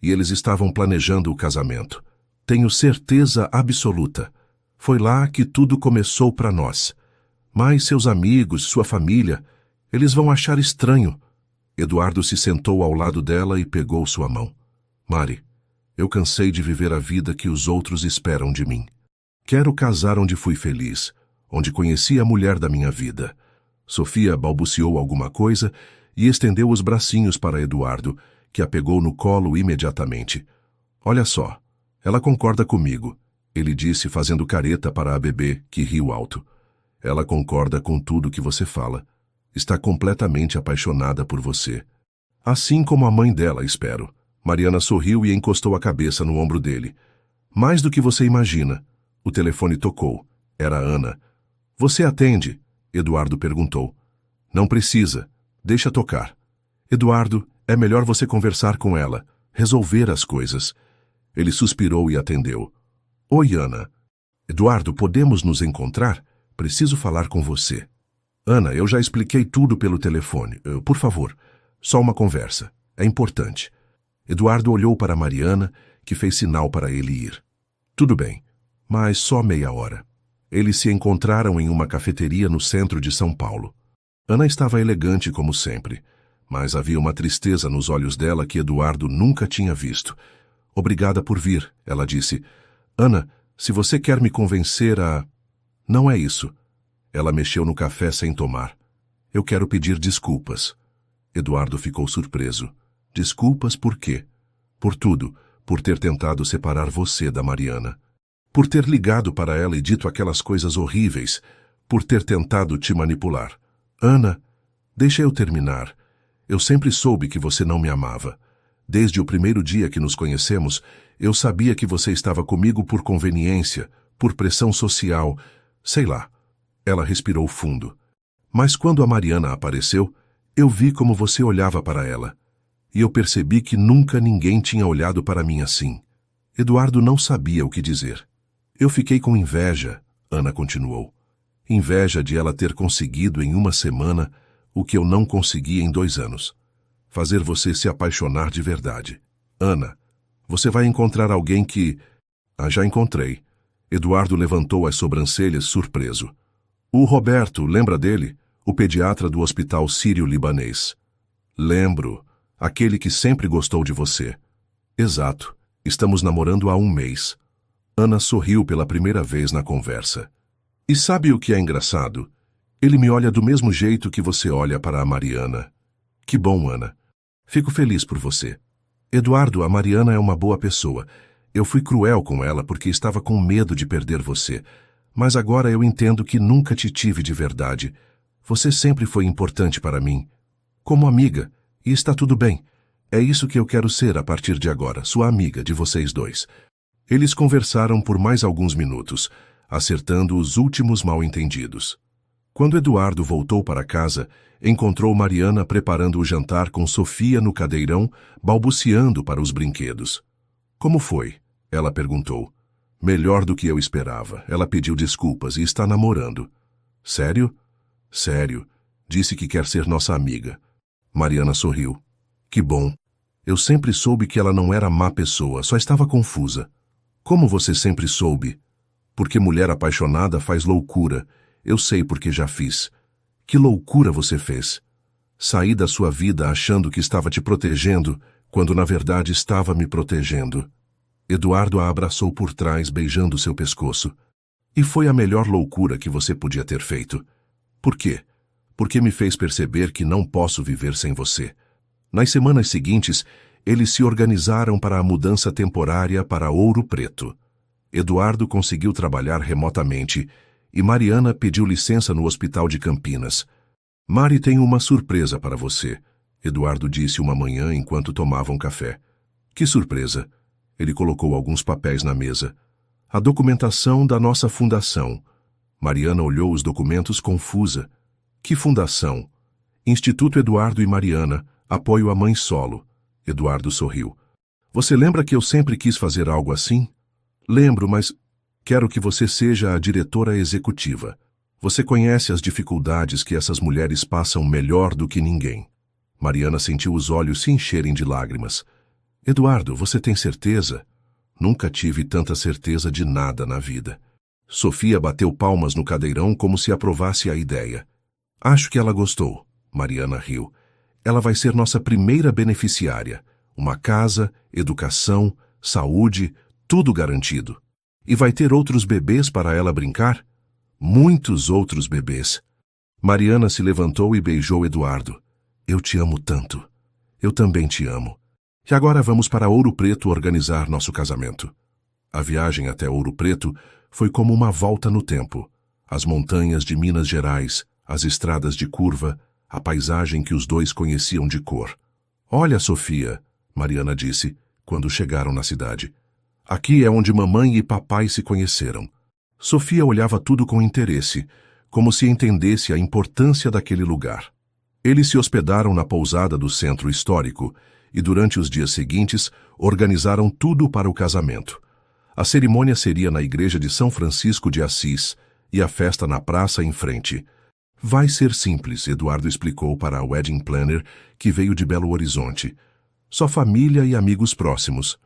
e eles estavam planejando o casamento. Tenho certeza absoluta. Foi lá que tudo começou para nós. Mas seus amigos, sua família, eles vão achar estranho. Eduardo se sentou ao lado dela e pegou sua mão. Mari, eu cansei de viver a vida que os outros esperam de mim. Quero casar onde fui feliz, onde conheci a mulher da minha vida. Sofia balbuciou alguma coisa e estendeu os bracinhos para Eduardo, que a pegou no colo imediatamente. Olha só, ela concorda comigo, ele disse fazendo careta para a bebê, que riu alto. Ela concorda com tudo que você fala. Está completamente apaixonada por você. Assim como a mãe dela, espero. Mariana sorriu e encostou a cabeça no ombro dele. Mais do que você imagina. O telefone tocou. Era Ana. Você atende? Eduardo perguntou. Não precisa. Deixa tocar. Eduardo, é melhor você conversar com ela. Resolver as coisas. Ele suspirou e atendeu. Oi, Ana. Eduardo, podemos nos encontrar? Preciso falar com você. Ana, eu já expliquei tudo pelo telefone. Por favor, só uma conversa. É importante. Eduardo olhou para Mariana, que fez sinal para ele ir. Tudo bem, mas só meia hora. Eles se encontraram em uma cafeteria no centro de São Paulo. Ana estava elegante como sempre. mas havia uma tristeza nos olhos dela que Eduardo nunca tinha visto. Obrigada por vir, ela disse. Ana, se você quer me convencer a... Não é isso. Ela mexeu no café sem tomar. Eu quero pedir desculpas. Eduardo ficou surpreso. Desculpas por quê? Por tudo, por ter tentado separar você da Mariana. Por ter ligado para ela e dito aquelas coisas horríveis. Por ter tentado te manipular. Ana, deixa eu terminar. Eu sempre soube que você não me amava. Desde o primeiro dia que nos conhecemos, eu sabia que você estava comigo por conveniência, por pressão social, sei lá. Ela respirou fundo. Mas quando a Mariana apareceu, eu vi como você olhava para ela. E eu percebi que nunca ninguém tinha olhado para mim assim. Eduardo não sabia o que dizer. Eu fiquei com inveja, Ana continuou. Inveja de ela ter conseguido em uma semana o que eu não consegui em 2 anos. Fazer você se apaixonar de verdade. Ana, você vai encontrar alguém que... já encontrei. Eduardo levantou as sobrancelhas surpreso. O Roberto, lembra dele? O pediatra do hospital sírio-libanês. Lembro. Aquele que sempre gostou de você. Exato. Estamos namorando há 1 mês. Ana sorriu pela primeira vez na conversa. E sabe o que é engraçado? Ele me olha do mesmo jeito que você olha para a Mariana. Que bom, Ana. Fico feliz por você. Eduardo, a Mariana é uma boa pessoa. Eu fui cruel com ela porque estava com medo de perder você. Mas agora eu entendo que nunca te tive de verdade. Você sempre foi importante para mim. Como amiga. E está tudo bem. É isso que eu quero ser a partir de agora, sua amiga de vocês dois. Eles conversaram por mais alguns minutos, acertando os últimos mal-entendidos. Quando Eduardo voltou para casa, encontrou Mariana preparando o jantar com Sofia no cadeirão, balbuciando para os brinquedos. Como foi? Ela perguntou. Melhor do que eu esperava. Ela pediu desculpas e está namorando. Sério? Sério. Disse que quer ser nossa amiga. Mariana sorriu. Que bom. Eu sempre soube que ela não era má pessoa, só estava confusa. Como você sempre soube? Porque mulher apaixonada faz loucura. Eu sei porque já fiz. Que loucura você fez? Saí da sua vida achando que estava te protegendo, quando na verdade estava me protegendo. Eduardo a abraçou por trás, beijando seu pescoço. E foi a melhor loucura que você podia ter feito. Por quê? Porque me fez perceber que não posso viver sem você. Nas semanas seguintes, eles se organizaram para a mudança temporária para Ouro Preto. Eduardo conseguiu trabalhar remotamente e Mariana pediu licença no hospital de Campinas. Mari tem uma surpresa para você, Eduardo disse uma manhã enquanto tomavam café. Que surpresa? Ele colocou alguns papéis na mesa. A documentação da nossa fundação. Mariana olhou os documentos confusa. Que fundação? Instituto Eduardo e Mariana, apoio à mãe solo. Eduardo sorriu. Você lembra que eu sempre quis fazer algo assim? Lembro, mas quero que você seja a diretora executiva. Você conhece as dificuldades que essas mulheres passam melhor do que ninguém. Mariana sentiu os olhos se encherem de lágrimas. Eduardo, você tem certeza? Nunca tive tanta certeza de nada na vida. Sofia bateu palmas no cadeirão como se aprovasse a ideia. Acho que ela gostou. Mariana riu. Ela vai ser nossa primeira beneficiária. Uma casa, educação, saúde, tudo garantido. E vai ter outros bebês para ela brincar? Muitos outros bebês. Mariana se levantou e beijou Eduardo. Eu te amo tanto. Eu também te amo. E agora vamos para Ouro Preto organizar nosso casamento. A viagem até Ouro Preto foi como uma volta no tempo. As montanhas de Minas Gerais, as estradas de curva, a paisagem que os dois conheciam de cor. Olha, Sofia, Mariana disse, quando chegaram na cidade. Aqui é onde mamãe e papai se conheceram. Sofia olhava tudo com interesse, como se entendesse a importância daquele lugar. Eles se hospedaram na pousada do centro histórico e durante os dias seguintes organizaram tudo para o casamento. A cerimônia seria na igreja de São Francisco de Assis e a festa na praça em frente. Vai ser simples, Eduardo explicou para a wedding planner que veio de Belo Horizonte. Só família e amigos próximos.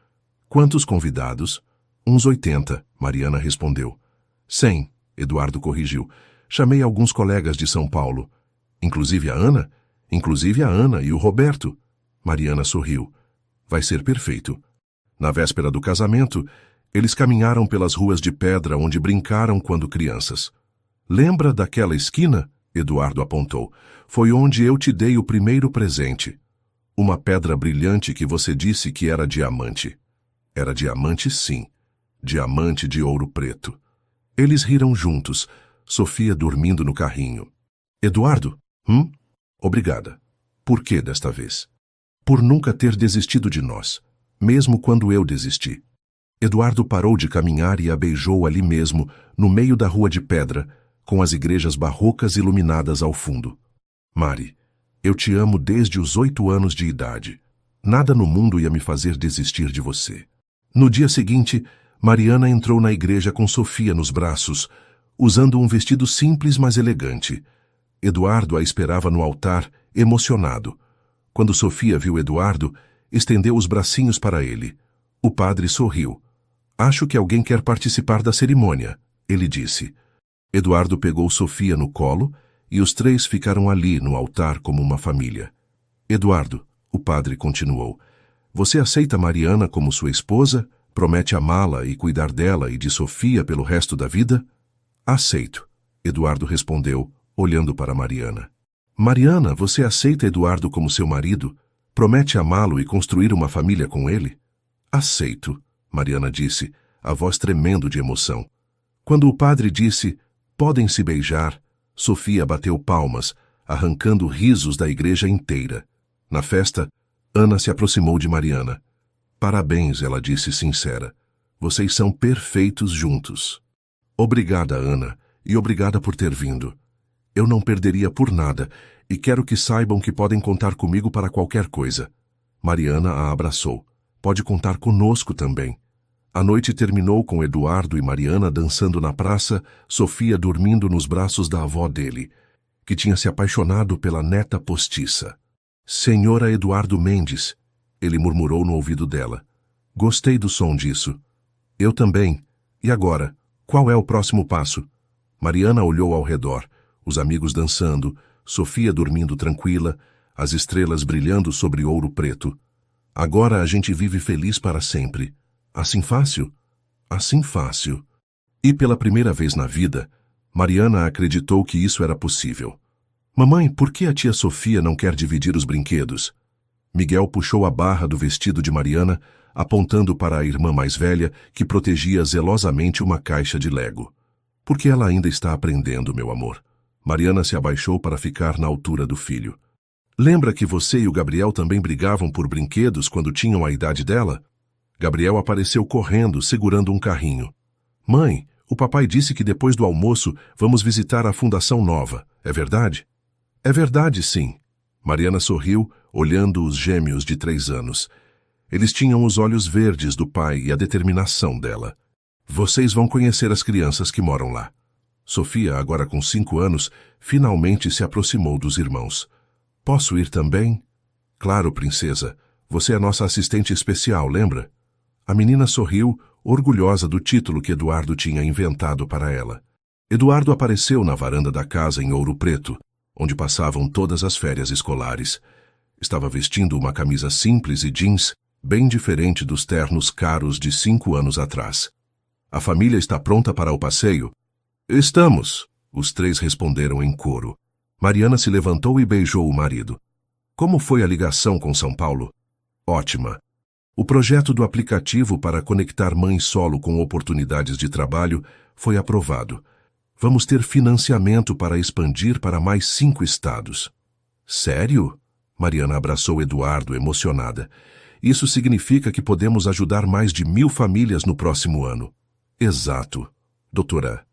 Quantos convidados? Uns 80, Mariana respondeu. 100, Eduardo corrigiu. Chamei alguns colegas de São Paulo. Inclusive a Ana? inclusive a Ana e o Roberto. Mariana sorriu. Vai ser perfeito. Na véspera do casamento, eles caminharam pelas ruas de pedra onde brincaram quando crianças. Lembra daquela esquina? Eduardo apontou. Foi onde eu te dei o primeiro presente. Uma pedra brilhante que você disse que era diamante. Era diamante, sim. Diamante de ouro preto. Eles riram juntos, Sofia dormindo no carrinho. Eduardo? Obrigada. Por que desta vez? Por nunca ter desistido de nós, mesmo quando eu desisti. Eduardo parou de caminhar e a beijou ali mesmo, no meio da rua de pedra, com as igrejas barrocas iluminadas ao fundo. Mari, eu te amo desde os 8 anos de idade. Nada no mundo ia me fazer desistir de você. No dia seguinte, Mariana entrou na igreja com Sofia nos braços, usando um vestido simples mas elegante. Eduardo a esperava no altar, emocionado. Quando Sofia viu Eduardo, estendeu os bracinhos para ele. O padre sorriu. Acho que alguém quer participar da cerimônia, ele disse. Eduardo pegou Sofia no colo e os 3 ficaram ali no altar como uma família. Eduardo, o padre continuou, você aceita Mariana como sua esposa? Promete amá-la e cuidar dela e de Sofia pelo resto da vida? Aceito, Eduardo respondeu, olhando para Mariana. Mariana, você aceita Eduardo como seu marido? Promete amá-lo e construir uma família com ele? Aceito, Mariana disse, a voz tremendo de emoção. Quando o padre disse, podem se beijar, Sofia bateu palmas, arrancando risos da igreja inteira. Na festa, Ana se aproximou de Mariana. Parabéns, ela disse sincera. Vocês são perfeitos juntos. Obrigada, Ana, e obrigada por ter vindo. Eu não perderia por nada, e quero que saibam que podem contar comigo para qualquer coisa. Mariana a abraçou. Pode contar conosco também. A noite terminou com Eduardo e Mariana dançando na praça, Sofia dormindo nos braços da avó dele, que tinha se apaixonado pela neta postiça. Senhora Eduardo Mendes, ele murmurou no ouvido dela. Gostei do som disso. Eu também. E agora? Qual é o próximo passo? Mariana olhou ao redor, os amigos dançando, Sofia dormindo tranquila, as estrelas brilhando sobre ouro preto. Agora a gente vive feliz para sempre. Assim fácil? Assim fácil. E pela primeira vez na vida, Mariana acreditou que isso era possível. Mamãe, por que a tia Sofia não quer dividir os brinquedos? Miguel puxou a barra do vestido de Mariana, apontando para a irmã mais velha, que protegia zelosamente uma caixa de Lego. Porque ela ainda está aprendendo, meu amor. Mariana se abaixou para ficar na altura do filho. Lembra que você e o Gabriel também brigavam por brinquedos quando tinham a idade dela? Gabriel apareceu correndo, segurando um carrinho. Mãe, o papai disse que depois do almoço vamos visitar a Fundação Nova. É verdade? É verdade, sim. Mariana sorriu, olhando os gêmeos de 3 anos. Eles tinham os olhos verdes do pai e a determinação dela. Vocês vão conhecer as crianças que moram lá. Sofia, agora com 5 anos, finalmente se aproximou dos irmãos. Posso ir também? Claro, princesa. Você é nossa assistente especial, lembra? A menina sorriu, orgulhosa do título que Eduardo tinha inventado para ela. Eduardo apareceu na varanda da casa em Ouro Preto, onde passavam todas as férias escolares. Estava vestindo uma camisa simples e jeans, bem diferente dos ternos caros de 5 anos atrás. A família está pronta para o passeio? Estamos, os 3 responderam em coro. Mariana se levantou e beijou o marido. Como foi a ligação com São Paulo? Ótima. O projeto do aplicativo para conectar mãe solo com oportunidades de trabalho foi aprovado. Vamos ter financiamento para expandir para mais 5 estados. Sério? Mariana abraçou Eduardo, emocionada. Isso significa que podemos ajudar mais de 1000 famílias no próximo ano. Exato. Doutora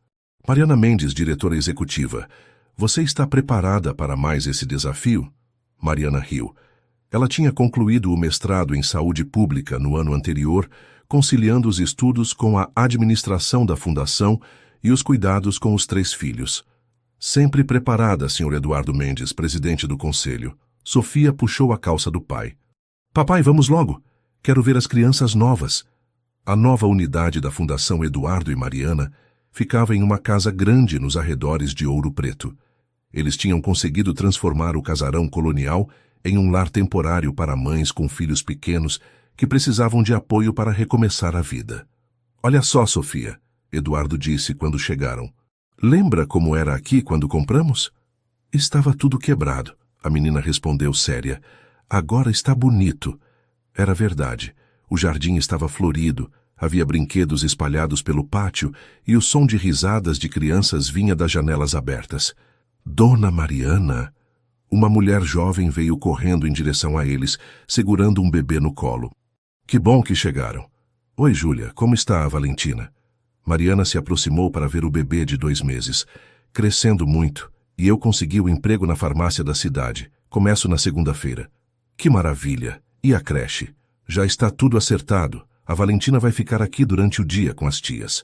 Mariana Mendes, diretora executiva, você está preparada para mais esse desafio? Mariana riu. Ela tinha concluído o mestrado em saúde pública no ano anterior, conciliando os estudos com a administração da fundação e os cuidados com os 3 filhos. Sempre preparada, Sr. Eduardo Mendes, presidente do conselho. Sofia puxou a calça do pai. Papai, vamos logo. Quero ver as crianças novas. A nova unidade da Fundação Eduardo e Mariana ficava em uma casa grande nos arredores de Ouro Preto. Eles tinham conseguido transformar o casarão colonial em um lar temporário para mães com filhos pequenos que precisavam de apoio para recomeçar a vida. Olha só, Sofia, Eduardo disse quando chegaram. Lembra como era aqui quando compramos? Estava tudo quebrado, a menina respondeu séria. Agora está bonito. Era verdade. O jardim estava florido, havia brinquedos espalhados pelo pátio e o som de risadas de crianças vinha das janelas abertas. Dona Mariana! Uma mulher jovem veio correndo em direção a eles, segurando um bebê no colo. Que bom que chegaram. Oi, Júlia, como está a Valentina? Mariana se aproximou para ver o bebê de 2 meses, crescendo muito, e eu consegui o emprego na farmácia da cidade. Começo na segunda-feira. Que maravilha! E a creche? Já está tudo acertado. A Valentina vai ficar aqui durante o dia com as tias.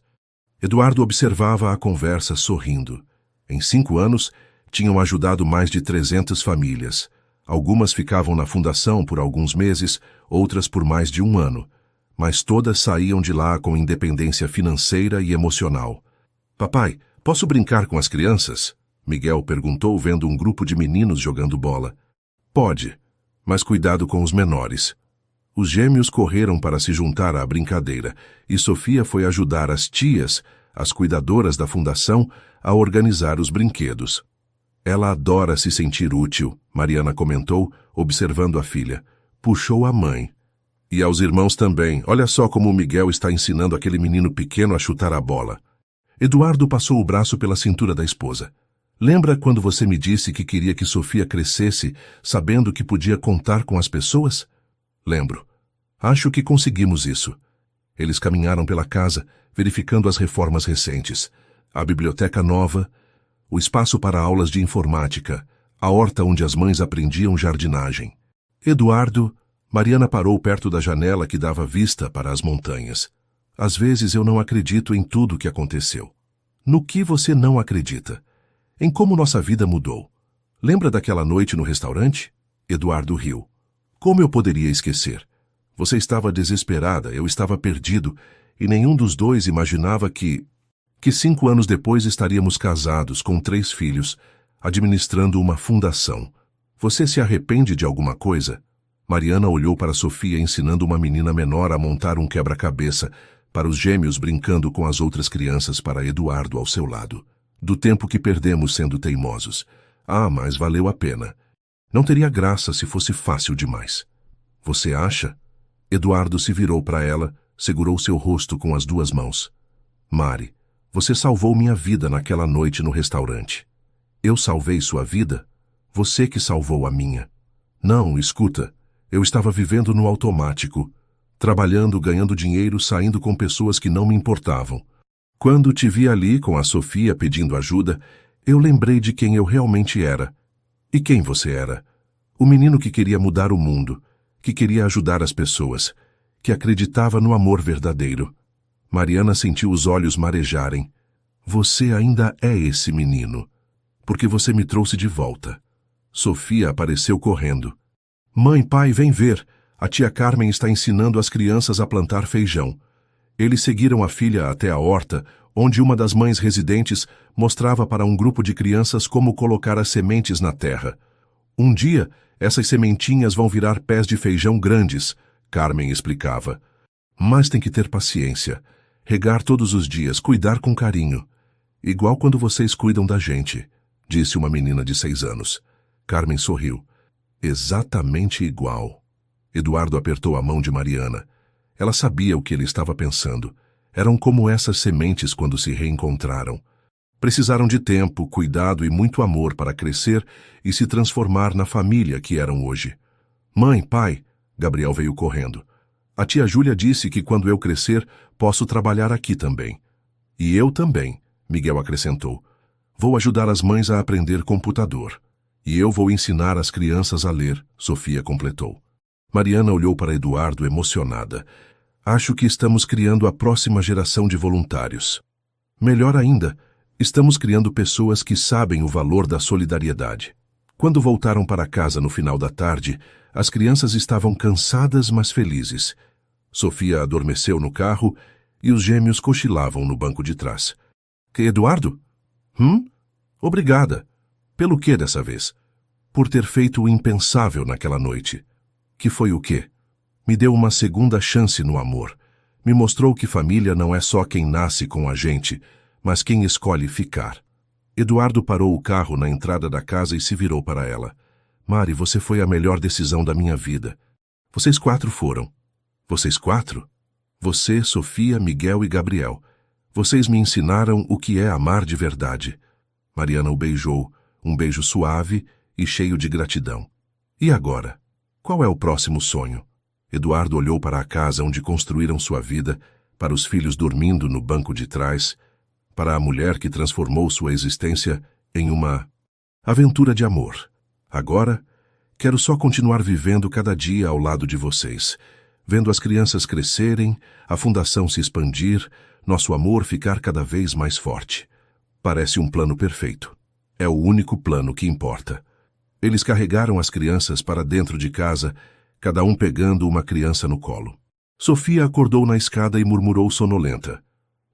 Eduardo observava a conversa sorrindo. Em 5 anos, tinham ajudado mais de 300 famílias. Algumas ficavam na fundação por alguns meses, outras por mais de 1 ano. Mas todas saíam de lá com independência financeira e emocional. Papai, posso brincar com as crianças? Miguel perguntou vendo um grupo de meninos jogando bola. Pode, mas cuidado com os menores. Os gêmeos correram para se juntar à brincadeira e Sofia foi ajudar as tias, as cuidadoras da fundação, a organizar os brinquedos. Ela adora se sentir útil, Mariana comentou, observando a filha. Puxou a mãe. E aos irmãos também. Olha só como o Miguel está ensinando aquele menino pequeno a chutar a bola. Eduardo passou o braço pela cintura da esposa. Lembra quando você me disse que queria que Sofia crescesse, sabendo que podia contar com as pessoas? Lembro. Acho que conseguimos isso. Eles caminharam pela casa, verificando as reformas recentes. A biblioteca nova, o espaço para aulas de informática, a horta onde as mães aprendiam jardinagem. Eduardo, Mariana parou perto da janela que dava vista para as montanhas. Às vezes eu não acredito em tudo o que aconteceu. No que você não acredita? Em como nossa vida mudou. Lembra daquela noite no restaurante? Eduardo riu. Como eu poderia esquecer? Você estava desesperada, eu estava perdido, e nenhum dos dois imaginava que 5 anos depois estaríamos casados com 3 filhos, administrando uma fundação. Você se arrepende de alguma coisa? Mariana olhou para Sofia ensinando uma menina menor a montar um quebra-cabeça, para os gêmeos brincando com as outras crianças, para Eduardo ao seu lado. Do tempo que perdemos sendo teimosos. Ah, mas valeu a pena. Não teria graça se fosse fácil demais. Você acha? Eduardo se virou para ela, segurou seu rosto com as 2 mãos. Mari, você salvou minha vida naquela noite no restaurante. Eu salvei sua vida? Você que salvou a minha. Não, escuta. Eu estava vivendo no automático, trabalhando, ganhando dinheiro, saindo com pessoas que não me importavam. Quando te vi ali com a Sofia pedindo ajuda, eu lembrei de quem eu realmente era. E quem você era? O menino que queria mudar o mundo, que queria ajudar as pessoas, que acreditava no amor verdadeiro. Mariana sentiu os olhos marejarem. Você ainda é esse menino, porque você me trouxe de volta. Sofia apareceu correndo. Mãe, pai, vem ver. A tia Carmen está ensinando as crianças a plantar feijão. Eles seguiram a filha até a horta, onde uma das mães residentes mostrava para um grupo de crianças como colocar as sementes na terra. Um dia, essas sementinhas vão virar pés de feijão grandes, Carmen explicava. Mas tem que ter paciência. Regar todos os dias, cuidar com carinho. Igual quando vocês cuidam da gente, disse uma menina de 6 anos. Carmen sorriu. Exatamente igual. Eduardo apertou a mão de Mariana. Ela sabia o que ele estava pensando. Eram como essas sementes quando se reencontraram. Precisaram de tempo, cuidado e muito amor para crescer e se transformar na família que eram hoje. Mãe, pai, Gabriel veio correndo. A tia Júlia disse que quando eu crescer, posso trabalhar aqui também. E eu também, Miguel acrescentou. Vou ajudar as mães a aprender computador. E eu vou ensinar as crianças a ler, Sofia completou. Mariana olhou para Eduardo emocionada. Acho que estamos criando a próxima geração de voluntários. Melhor ainda, estamos criando pessoas que sabem o valor da solidariedade. Quando voltaram para casa no final da tarde, as crianças estavam cansadas, mas felizes. Sofia adormeceu no carro e os gêmeos cochilavam no banco de trás. Eduardo? Obrigada. Pelo que dessa vez? Por ter feito o impensável naquela noite. Que foi o quê? Me deu uma segunda chance no amor. Me mostrou que família não é só quem nasce com a gente, mas quem escolhe ficar. Eduardo parou o carro na entrada da casa e se virou para ela. Mari, você foi a melhor decisão da minha vida. Vocês 4 foram. Vocês 4? Você, Sofia, Miguel e Gabriel. Vocês me ensinaram o que é amar de verdade. Mariana o beijou, um beijo suave e cheio de gratidão. E agora? Qual é o próximo sonho? Eduardo olhou para a casa onde construíram sua vida, para os filhos dormindo no banco de trás, para a mulher que transformou sua existência em uma aventura de amor. Agora, quero só continuar vivendo cada dia ao lado de vocês, vendo as crianças crescerem, a fundação se expandir, nosso amor ficar cada vez mais forte. Parece um plano perfeito. É o único plano que importa. Eles carregaram as crianças para dentro de casa, cada um pegando uma criança no colo. Sofia acordou na escada e murmurou sonolenta.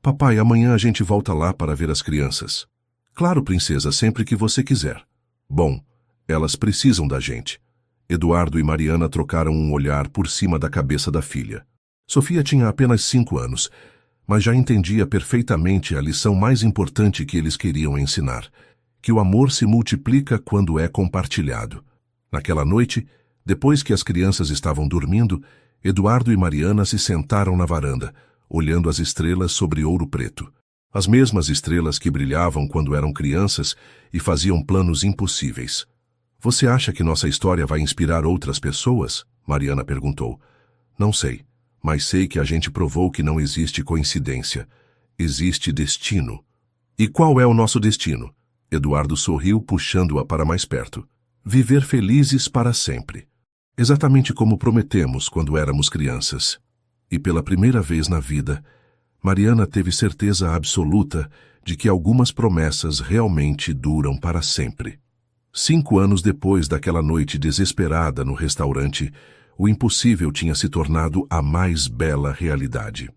Papai, amanhã a gente volta lá para ver as crianças. Claro, princesa, sempre que você quiser. Bom, elas precisam da gente. Eduardo e Mariana trocaram um olhar por cima da cabeça da filha. Sofia tinha apenas 5 anos, mas já entendia perfeitamente a lição mais importante que eles queriam ensinar, que o amor se multiplica quando é compartilhado. Naquela noite, depois que as crianças estavam dormindo, Eduardo e Mariana se sentaram na varanda, olhando as estrelas sobre Ouro Preto. As mesmas estrelas que brilhavam quando eram crianças e faziam planos impossíveis. Você acha que nossa história vai inspirar outras pessoas? Mariana perguntou. Não sei, mas sei que a gente provou que não existe coincidência. Existe destino. E qual é o nosso destino? Eduardo sorriu, puxando-a para mais perto. Viver felizes para sempre. Exatamente como prometemos quando éramos crianças. E pela primeira vez na vida, Mariana teve certeza absoluta de que algumas promessas realmente duram para sempre. 5 anos depois daquela noite desesperada no restaurante, o impossível tinha se tornado a mais bela realidade.